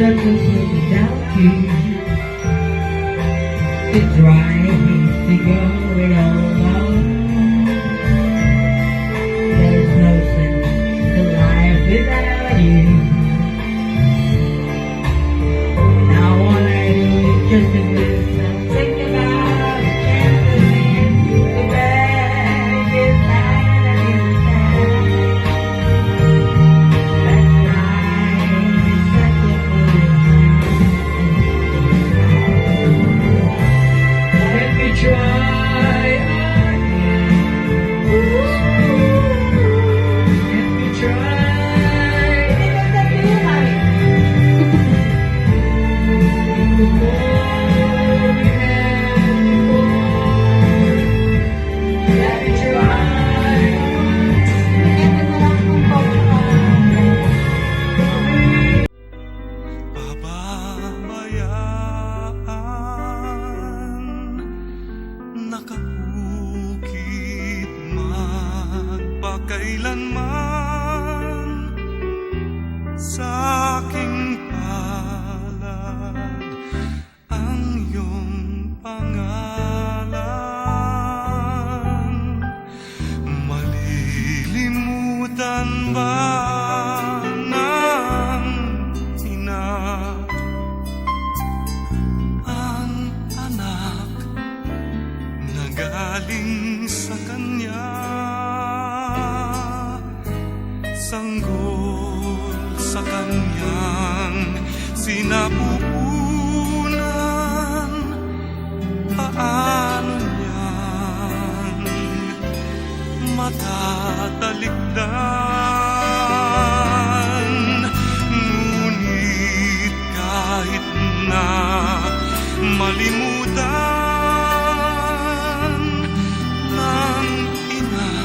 Without you, it's right to go it all alone. There's no sense to life without you. Now all I do is just to myself, think about the chances, the bag is bad and that's right, that's what nakahukit magpakailanman sa aking palad ang iyong pangalan. Malilimutan ba ng ina ang anak na galing sa kanya? Sanggol sa kanyang sinapupunan, paano niyan matatalikdan? Ngunit kahit na malimutan ng ina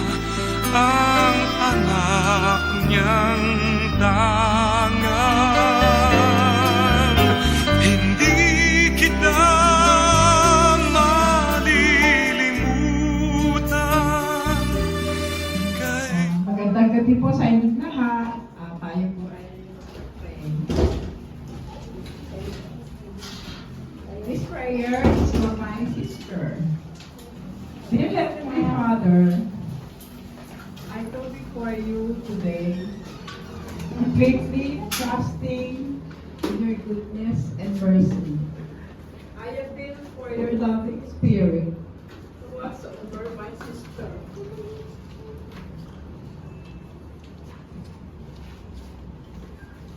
ang anak niyang tangan, hindi kita malilimutan. Magandang gabi po sa inyong lahat. Tayo po ay pray. This prayer is for my sister. Dear Heavenly Father, I go before you today, completely trusting in your goodness and mercy. I appeal for your loving spirit to watch over my sister.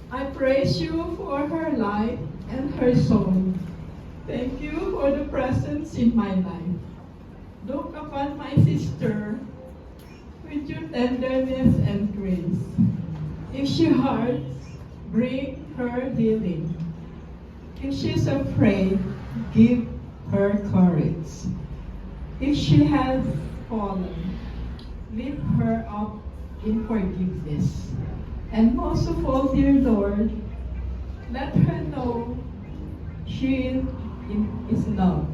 I praise you for her life and her soul. Thank you for the presence in my life. Look upon my sister with your tenderness and grace. If she hurts, bring her healing. If she's afraid, give her courage. If she has fallen, lift her up in forgiveness. And most of all, dear Lord, let her know she is loved.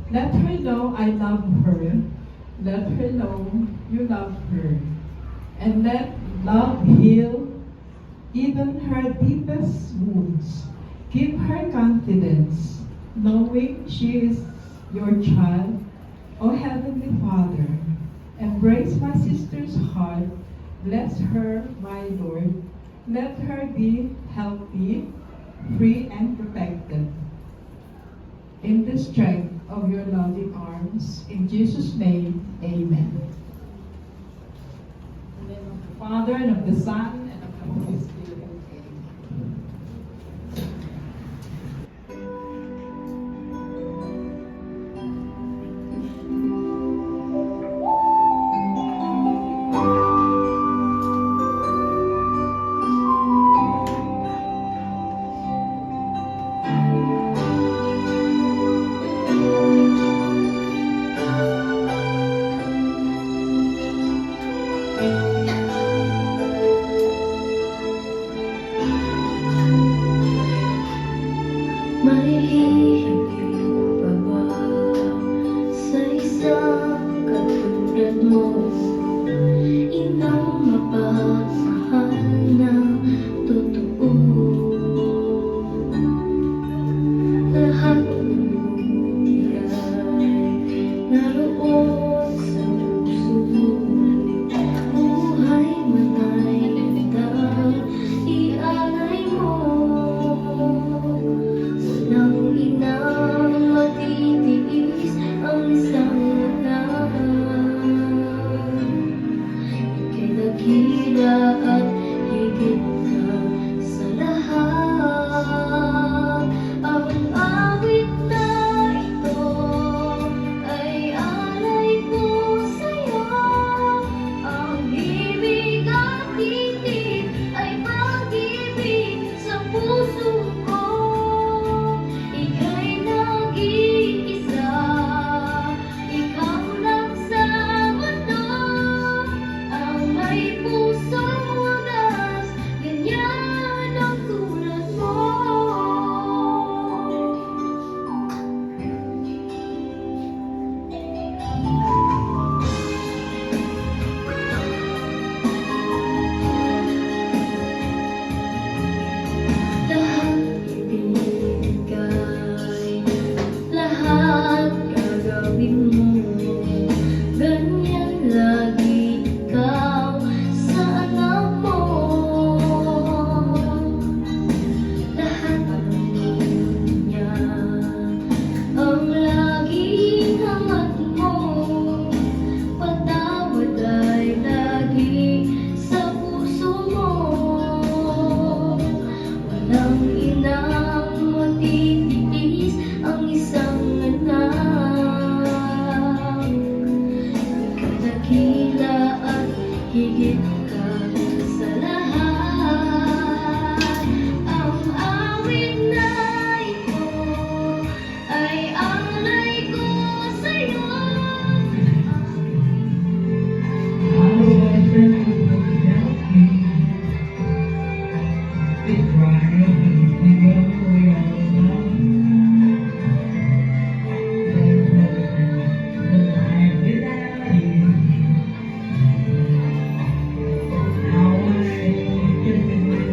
Let her know I love her. Let her know you love her. And let love heal even her deepest wounds. Give her confidence, knowing she is your child. O Heavenly Father, embrace my sister's heart. Bless her, my Lord. Let her be healthy, free, and protected. In the strength of your loving arms, in Jesus' name, amen. In the name of the Father, and of the Son, and of the Holy Spirit. We cry, we go, we all alone. There's no life without you. I wanna just think about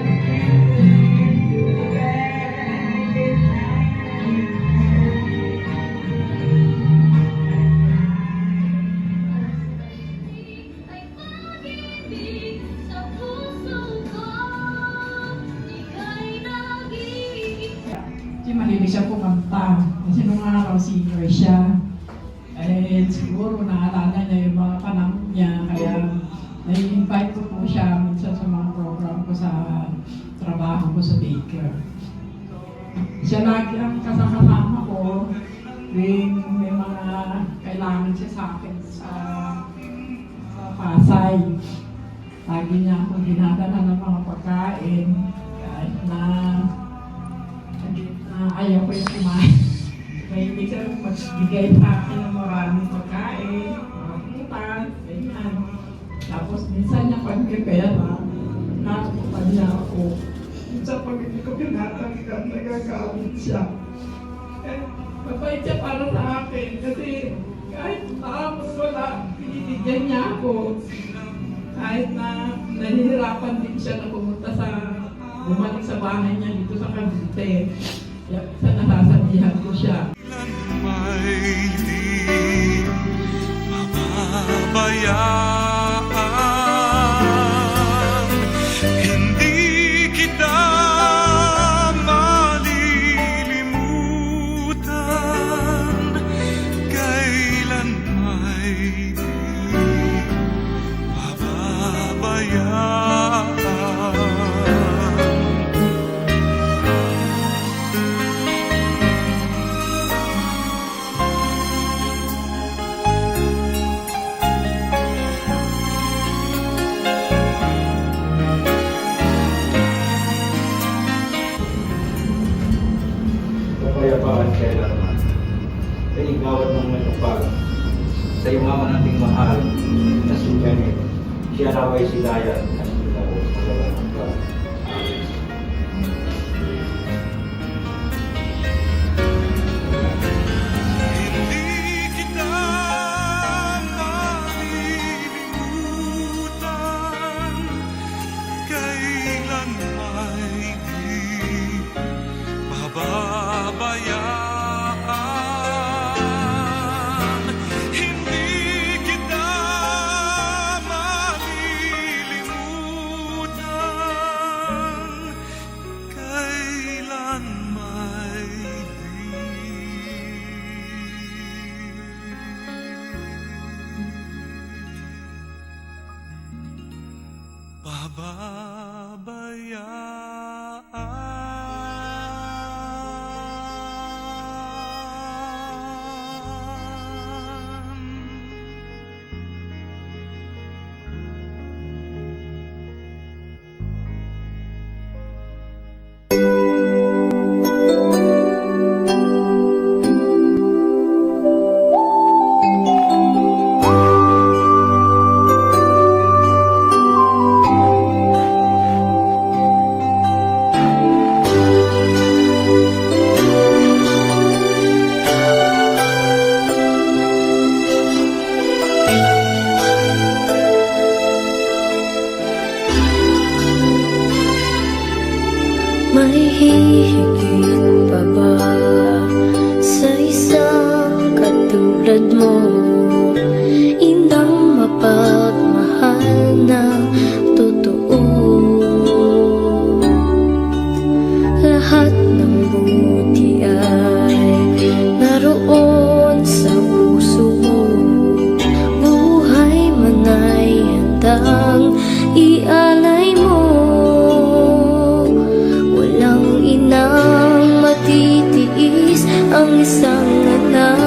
the camping, the bag is Ay pag-ibig sa puso ko, ika'y nag-iisa. Kasi mahilig siya kumanta. Kasi nung araw singer siya. Eh, siguro naalala niya yung mga panahon niya. Kaya nai-invite ko po siya minsan sa mga program ko sa trabaho ko sa Baker. Siya lagi ang kasama ko tuwing may mga kailangan siya sa akin sa Pasay. Lagi niya akong dinadala ng mga pagkain kahit na ayaw ko yung kumain. Kaya hindi siya magbigay sa akin ng maraming pagkain, mga putas, ganyan. Tapos minsan niya pag-prepare nakakupan niya ako. Minsan pag hindi ko pinatanggap, nagagalit siya. Eh, mabait siya para sa akin kasi kahit tapos wala, pinibigyan niya ako. Kahit na nahihirapan din siya na bumalik sa bahay niya dito sa Cavite. Kaya sa nasasabihan ko siya. Kailan may di mababayaan, hindi kita malilimutan. Kailan may di mababayaan. kapayapaan kailanman. Sa igawad ng matupag, sa iyong ama nating mahal na si Janet, siya raw ay silayan at ikaw magalang hanggang. Amen. Hindi kita malilimutan. Kailan may di mababayaan. Hindi kita malilimutan. Kailan may pababayaan. May hihigit pa ba sa isang katulad mo? Inang mapagmahal ng totoo. Lahat ng buti ay naroon sa puso mo. Buhay man ay handang ialay mo. Walang inang matitiis ang isang anak.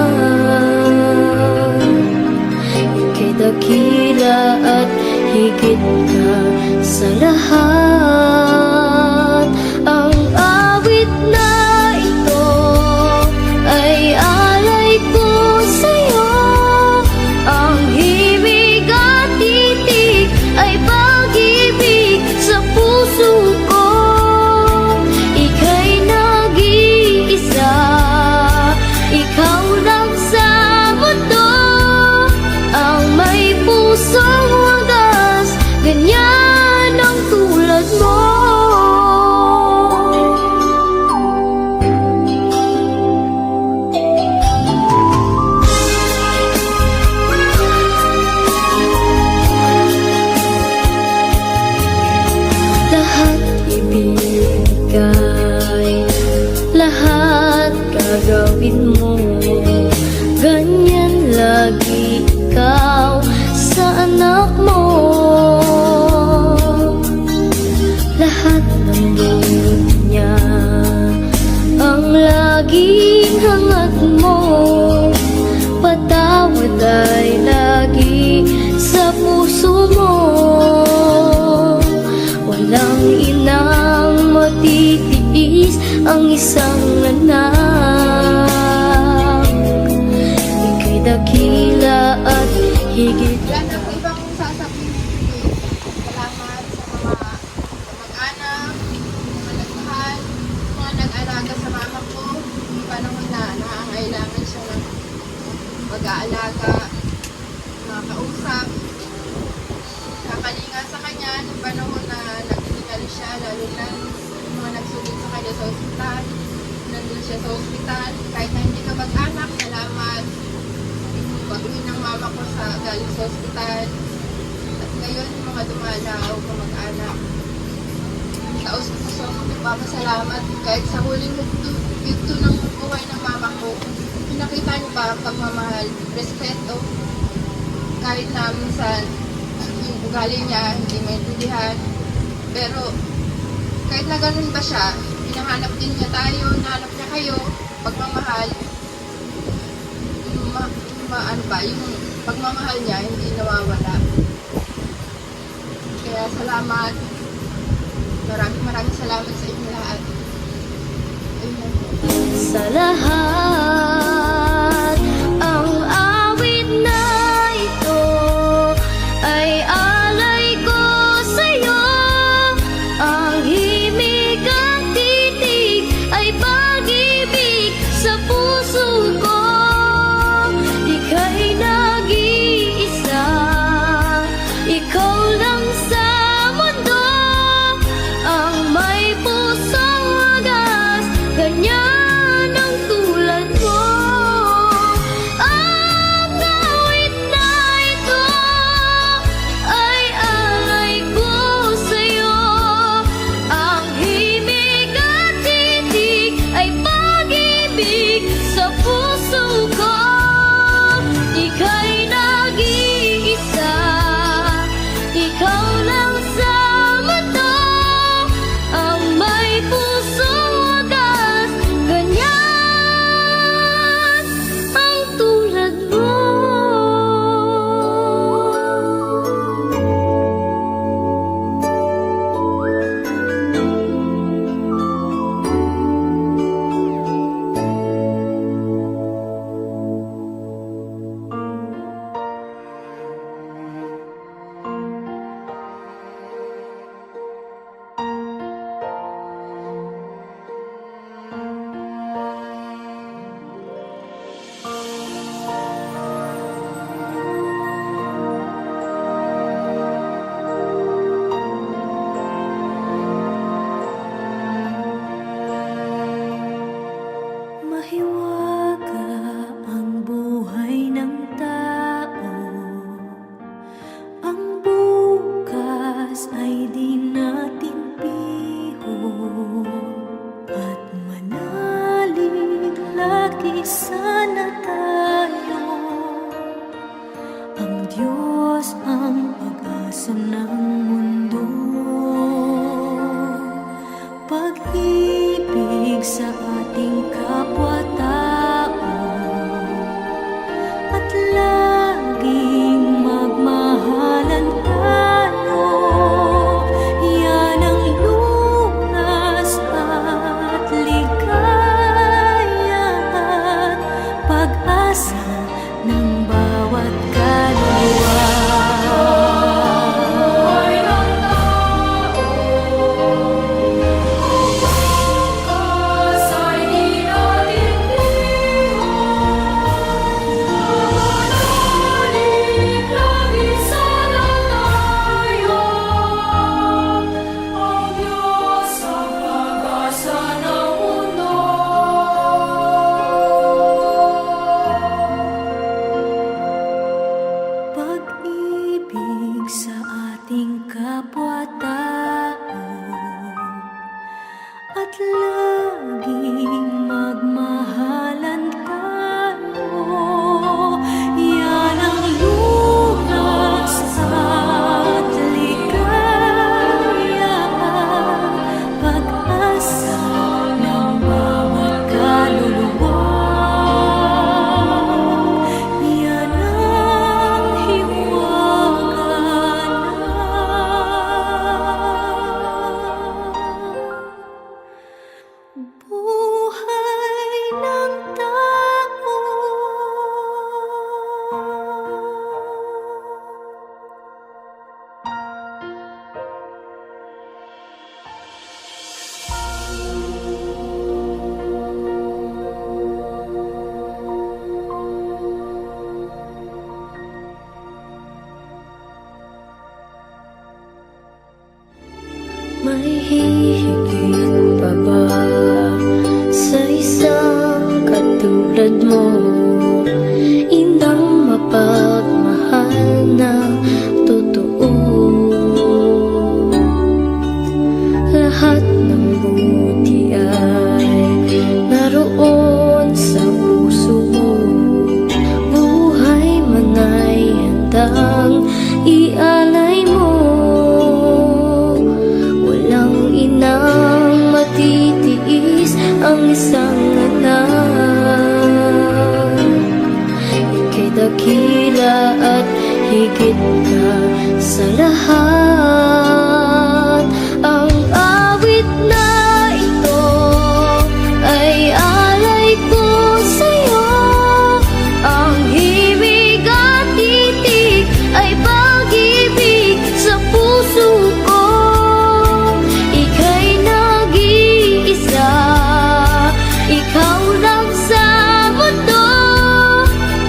lahat ibigay, lahat gagawin mo. Ganyan lagi ikaw sa anak mo. Lahat ng loob niya ang laging hangat mo. Patawad ay lagi sa puso mo. Walang inang matitiis ang isang anak. Ika'y dakila at higit. Wala na po ibang sasabihin ko. Salamat sa mga mag-anak, mga nagmahal, mga nag-alaga sa mama ko. Yung panahon na nangangailangan siya ng pag-aalaga, mga kausap, kakalinga sa kanya yung panahon na nagtingal siya, lalo na yung mga nagsulit sa kanya sa ospital. Nandun siya sa ospital, kahit na hindi ka mag-anak, salamat. Pag-uwi ng mama ko sa galing sa ospital. At ngayon, yung mga dumalaw, kamag-anak. Taos ko sa ako, nagpapasalamat. Kahit sa huling yugto ng buhay ng mama ko, pinakita niyo pa ang pagmamahal, respeto. Kahit na minsan, yung ugali niya, hindi maintindihan. Pero, kahit na ganun ba siya, hinahanap din niya tayo, hinahanap niya kayo, pagmamahal. Yung pagmamahal niya hindi nawawala. Kaya salamat. Maraming salamat sa inyo lahat. Ayun. Sa lahat, ang awit na ito ay alay ko sa'yo. Ang himig at titig ay pag-ibig sa puso ko. Ika'y nag-iisa, ikaw lang sa mundo, ang may pusong wagas, ganyan ang tulad mo. Ang awit na ito ay alay ko sa'yo. Ang himig at titig ay pag-ibig sa puso ko. Ika'y nag-iisa, ikaw lang sa mundo, ang may pusong wagas, ganyan ang tulad mo. Mahiwaga ang buhay ng tao. Ang bukas ay di natin piho. At manalig lagi sana tayo. Ang Diyos ang pag-asa ng mundo. Pag-ibig sa ating kapwa-tao at laging magmahalan tayo. Yan ang lunas at ligaya at pag-asa ng bawat kaluluwa. Ay laging magmahalan tayo. Yan ang lunas at ligaya, pag-asa ng bawat kaluluwa. Yan ang hiwaga buhay ng tao. May hihigit pa ba sa isang katulad mo? Inang mapagmahal na totoo. Lahat ng buti ay naroon sa puso mo. Buhay man ay handang ialay mo. Walang inang matitiis ang isang anak. Ika'y dakila at higit ka sa lahat. Ang awit na ito ay alay ko sa'yo. Ang himig at titig ay pag-ibig sa puso ko. Ika'y nag-iisa, ikaw lang sa mundo.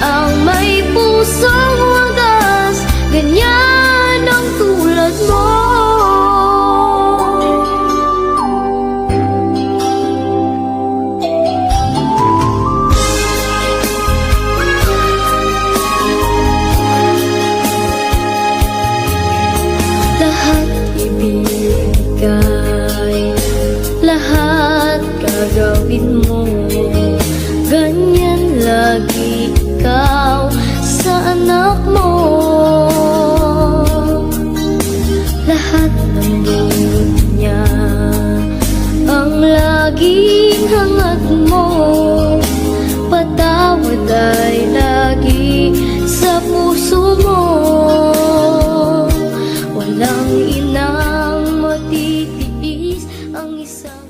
Ang may pusong wagas, ganyan ang tulad mo. Lahat ibibigay, lahat gagawin mo. Ganyan lagi ikaw sa anak mo. Lahat ng loob niya ang laging hangat mo. Patawad ay lagi sa puso mo. Walang inang matitiis ang isang